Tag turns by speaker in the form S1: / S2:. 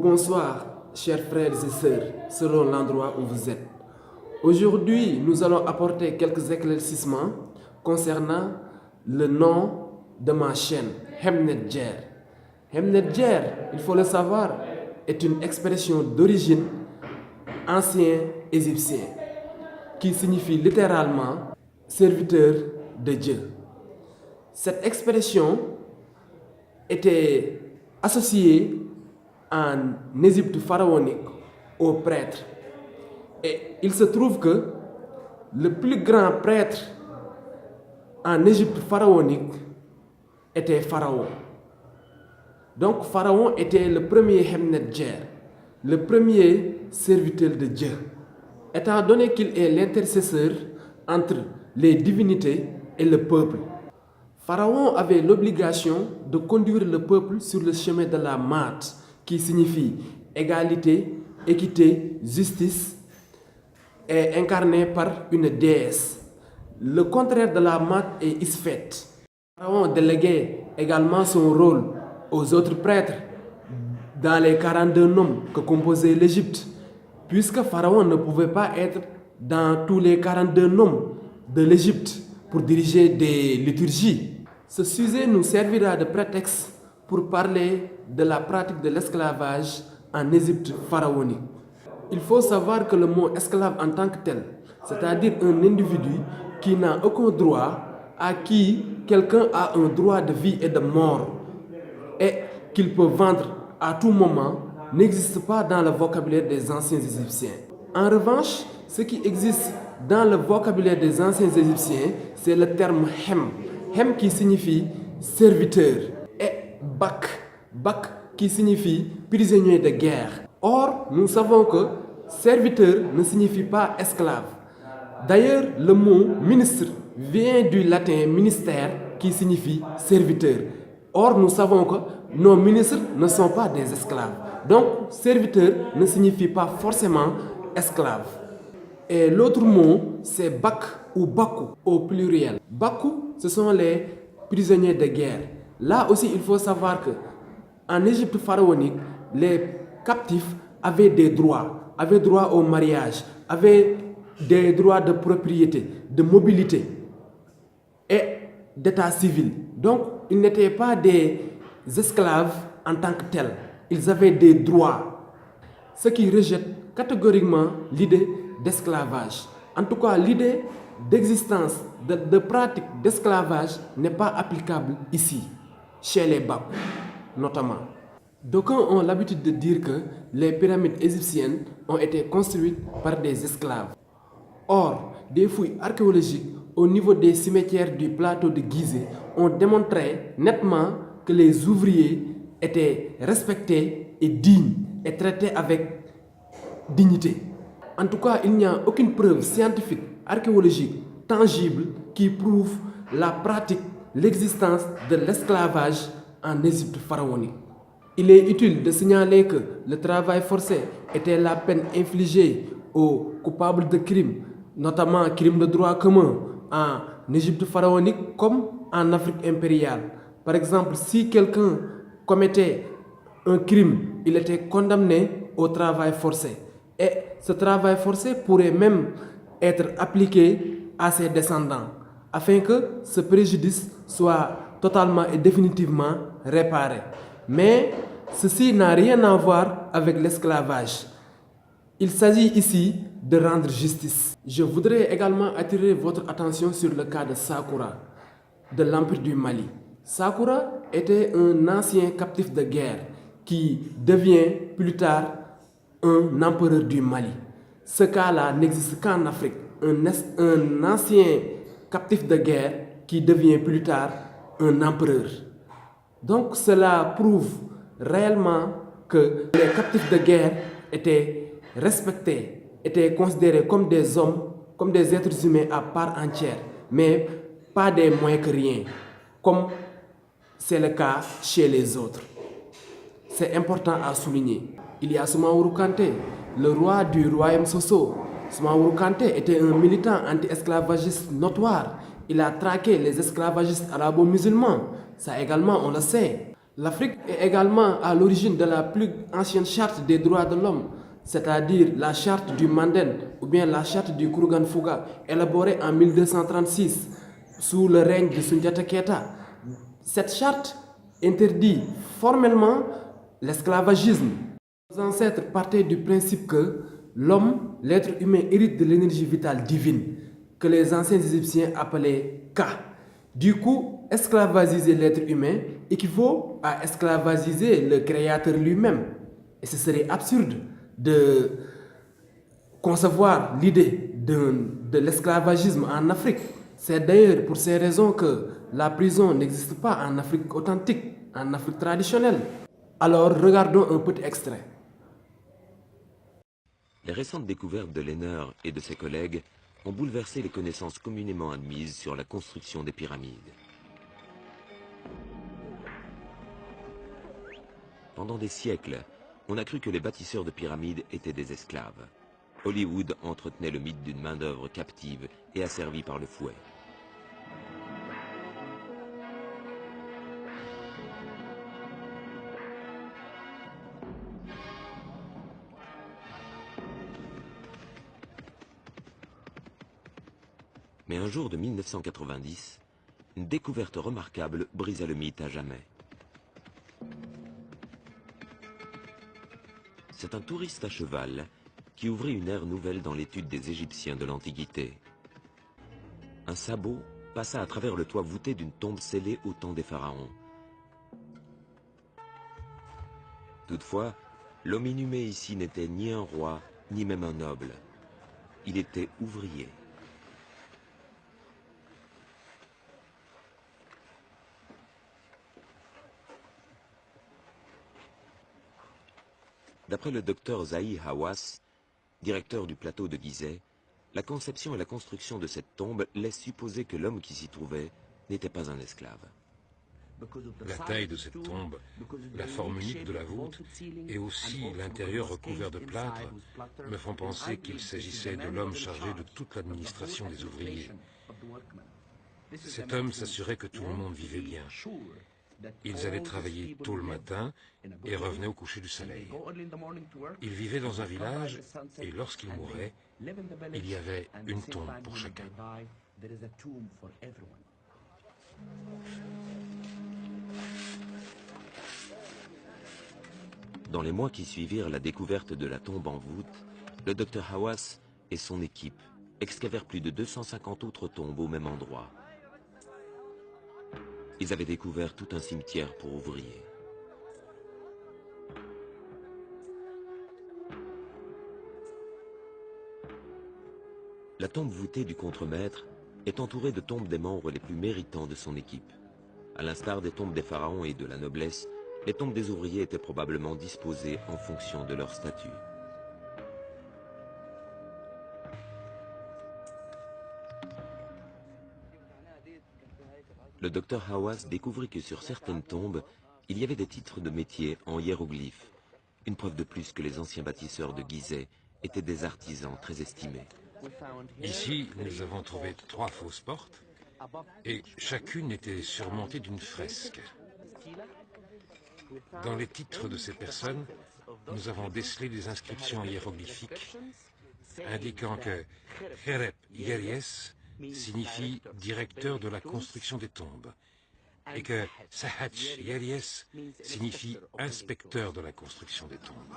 S1: bonsoir, chers frères et sœurs, selon l'endroit où vous êtes. Aujourd'hui, nous allons apporter quelques éclaircissements concernant le nom de ma chaîne, Mhemnet Djer. Mhemnet Djer, il faut le savoir, est une expression d'origine ancien égyptien qui signifie littéralement serviteur de Dieu. Cette expression était associée en Égypte pharaonique aux prêtres. Et il se trouve que le plus grand prêtre en Égypte pharaonique était Pharaon. Donc Pharaon était le premier Mhemnet Djer, le premier serviteur de Dieu, étant donné qu'il est l'intercesseur entre les divinités et le peuple. Pharaon avait l'obligation de conduire le peuple sur le chemin de la Maat, qui signifie égalité, équité, justice, est incarné par une déesse. Le contraire de la Maat est Isfet. Pharaon déléguait également son rôle aux autres prêtres dans les 42 noms que composait l'Égypte, puisque Pharaon ne pouvait pas être dans tous les 42 noms de l'Égypte pour diriger des liturgies. Ce sujet nous servira de prétexte pour parler de la pratique de l'esclavage en Égypte pharaonique. Il faut savoir que le mot esclave en tant que tel, c'est-à-dire un individu qui n'a aucun droit, à qui quelqu'un a un droit de vie et de mort, et qu'il peut vendre à tout moment, n'existe pas dans le vocabulaire des anciens Égyptiens. En revanche, ce qui existe dans le vocabulaire des anciens Égyptiens, c'est le terme hem. Hem qui signifie serviteur, et bak qui signifie prisonnier de guerre. Or, nous savons que serviteur ne signifie pas esclave. D'ailleurs, le mot ministre vient du latin ministère qui signifie serviteur. Or, nous savons que nos ministres ne sont pas des esclaves. Donc, serviteur ne signifie pas forcément esclave. Et l'autre mot, c'est bak ou baku au pluriel. Baku, ce sont les prisonniers de guerre. Là aussi, il faut savoir que en Égypte pharaonique, les captifs avaient des droits, avaient droit au mariage, avaient des droits de propriété, de mobilité et d'état civil. Donc, ils n'étaient pas des esclaves en tant que tels. Ils avaient des droits, ce qui rejette catégoriquement l'idée d'esclavage. En tout cas, l'idée d'existence, de pratique d'esclavage n'est pas applicable ici, chez les Bakou notamment. D'aucuns ont l'habitude de dire que les pyramides égyptiennes ont été construites par des esclaves. Or, des fouilles archéologiques au niveau des cimetières du plateau de Gizeh ont démontré nettement que les ouvriers étaient respectés et dignes et traités avec dignité. En tout cas, il n'y a aucune preuve scientifique, archéologique, tangible qui prouve la pratique, l'existence de l'esclavage en Égypte pharaonique. Il est utile de signaler que le travail forcé était la peine infligée aux coupables de crimes, notamment crimes de droit commun en Égypte pharaonique comme en Afrique impériale. Par exemple, si quelqu'un commettait un crime, il était condamné au travail forcé. Et ce travail forcé pourrait même être appliqué à ses descendants, afin que ce préjudice soit totalement et définitivement réparé. Mais ceci n'a rien à voir avec l'esclavage. Il s'agit ici de rendre justice. Je voudrais également attirer votre attention sur le cas de Sakoura, de l'Empire du Mali. Sakoura était un ancien captif de guerre qui devient plus tard un empereur du Mali. Ce cas-là n'existe qu'en Afrique. Un ancien captif de guerre qui devient plus tard un empereur. Donc cela prouve réellement que les captifs de guerre étaient respectés, étaient considérés comme des hommes, comme des êtres humains à part entière, mais pas des moins que rien, comme c'est le cas chez les autres. C'est important à souligner. Il y a Soumaoro Kanté, le roi du royaume Soso. Soumaoro Kanté était un militant anti-esclavagiste notoire. Il a traqué les esclavagistes arabo-musulmans. Ça également, on le sait. L'Afrique est également à l'origine de la plus ancienne charte des droits de l'homme, c'est-à-dire la charte du Manden ou bien la charte du Kurgan-Fuga, élaborée en 1236 sous le règne de Sundiata Keita. Cette charte interdit formellement l'esclavagisme. Nos ancêtres partaient du principe que l'homme, l'être humain, hérite de l'énergie vitale divine, que les anciens Égyptiens appelaient Ka. Du coup, esclavagiser l'être humain équivaut à esclavagiser le Créateur lui-même. Et ce serait absurde de concevoir l'idée de l'esclavagisme en Afrique. C'est d'ailleurs pour ces raisons que la prison n'existe pas en Afrique authentique, en Afrique traditionnelle. Alors, regardons un petit extrait.
S2: Les récentes découvertes de Lenner et de ses collègues ont bouleversé les connaissances communément admises sur la construction des pyramides. Pendant des siècles, on a cru que les bâtisseurs de pyramides étaient des esclaves. Hollywood entretenait le mythe d'une main-d'œuvre captive et asservie par le fouet. Mais un jour de 1990, une découverte remarquable brisa le mythe à jamais. C'est un touriste à cheval qui ouvrit une ère nouvelle dans l'étude des Égyptiens de l'Antiquité. Un sabot passa à travers le toit voûté d'une tombe scellée au temps des pharaons. Toutefois, l'homme inhumé ici n'était ni un roi, ni même un noble. Il était ouvrier. D'après le docteur Zahi Hawass, directeur du plateau de Gizeh, la conception et la construction de cette tombe laissent supposer que l'homme qui s'y trouvait n'était pas un esclave.
S3: La taille de cette tombe, la forme unique de la voûte et aussi l'intérieur recouvert de plâtre me font penser qu'il s'agissait de l'homme chargé de toute l'administration des ouvriers. Cet homme s'assurait que tout le monde vivait bien. Ils allaient travailler tôt le matin et revenaient au coucher du soleil. Ils vivaient dans un village et lorsqu'ils mouraient, il y avait une tombe pour chacun.
S2: Dans les mois qui suivirent la découverte de la tombe en voûte, le docteur Hawass et son équipe excavèrent plus de 250 autres tombes au même endroit. Ils avaient découvert tout un cimetière pour ouvriers. La tombe voûtée du contremaître est entourée de tombes des membres les plus méritants de son équipe. À l'instar des tombes des pharaons et de la noblesse, les tombes des ouvriers étaient probablement disposées en fonction de leur statut. Le docteur Hawass découvrit que sur certaines tombes, il y avait des titres de métier en hiéroglyphes, une preuve de plus que les anciens bâtisseurs de Gizeh étaient des artisans très estimés.
S3: Ici, nous avons trouvé 3 fausses portes et chacune était surmontée d'une fresque. Dans les titres de ces personnes, nous avons décelé des inscriptions hiéroglyphiques indiquant que Kherep Yeries signifie directeur de la construction des tombes et que Sahatch Yeries signifie inspecteur de la construction des tombes.